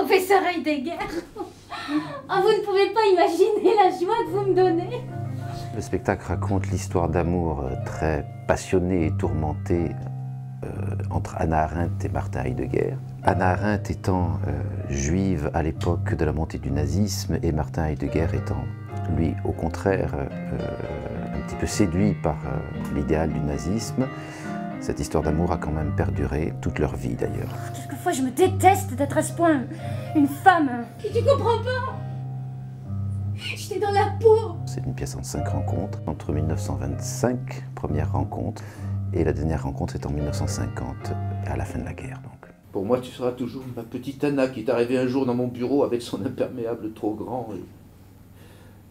professeur Heidegger. Oh, vous ne pouvez pas imaginer la joie que vous me donnez. Le spectacle raconte l'histoire d'amour très passionnée et tourmentée entre Hannah Arendt et Martin Heidegger. Hannah Arendt étant juive à l'époque de la montée du nazisme et Martin Heidegger étant, lui, au contraire, un petit peu séduit par l'idéal du nazisme. Cette histoire d'amour a quand même perduré toute leur vie d'ailleurs. Quelquefois je me déteste d'être à ce point une femme. Et tu comprends pas? J'étais dans la peau. C'est une pièce en 5 rencontres, entre 1925, première rencontre, et la dernière rencontre est en 1950, à la fin de la guerre donc. Pour moi, tu seras toujours ma petite Anna qui est arrivée un jour dans mon bureau avec son imperméable trop grand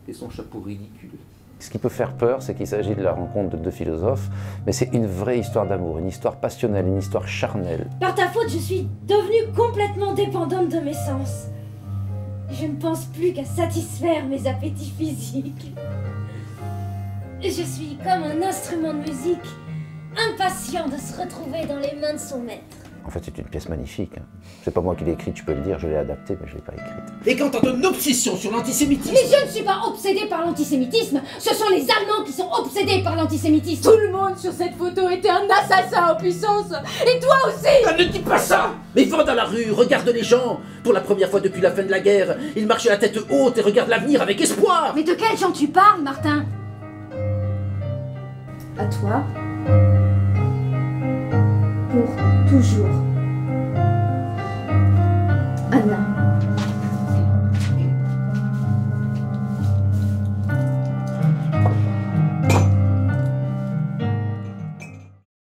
et son chapeau ridicule. Ce qui peut faire peur, c'est qu'il s'agit de la rencontre de deux philosophes, mais c'est une vraie histoire d'amour, une histoire passionnelle, une histoire charnelle. Par ta faute, je suis devenue complètement dépendante de mes sens. Je ne pense plus qu'à satisfaire mes appétits physiques. Je suis comme un instrument de musique, impatient de se retrouver dans les mains de son maître. En fait, c'est une pièce magnifique. C'est pas moi qui l'ai écrite, tu peux le dire, je l'ai adaptée, mais je l'ai pas écrite. Et quant à ton obsession sur l'antisémitisme... Mais je ne suis pas obsédée par l'antisémitisme. Ce sont les Allemands qui sont obsédés par l'antisémitisme. Tout le monde sur cette photo était un assassin en puissance. Et toi aussi. Ah, ne dis pas ça! Mais va dans la rue, regarde les gens. Pour la première fois depuis la fin de la guerre, ils marchent la tête haute et regardent l'avenir avec espoir. Mais de quels gens tu parles, Martin? À toi. Pour toujours.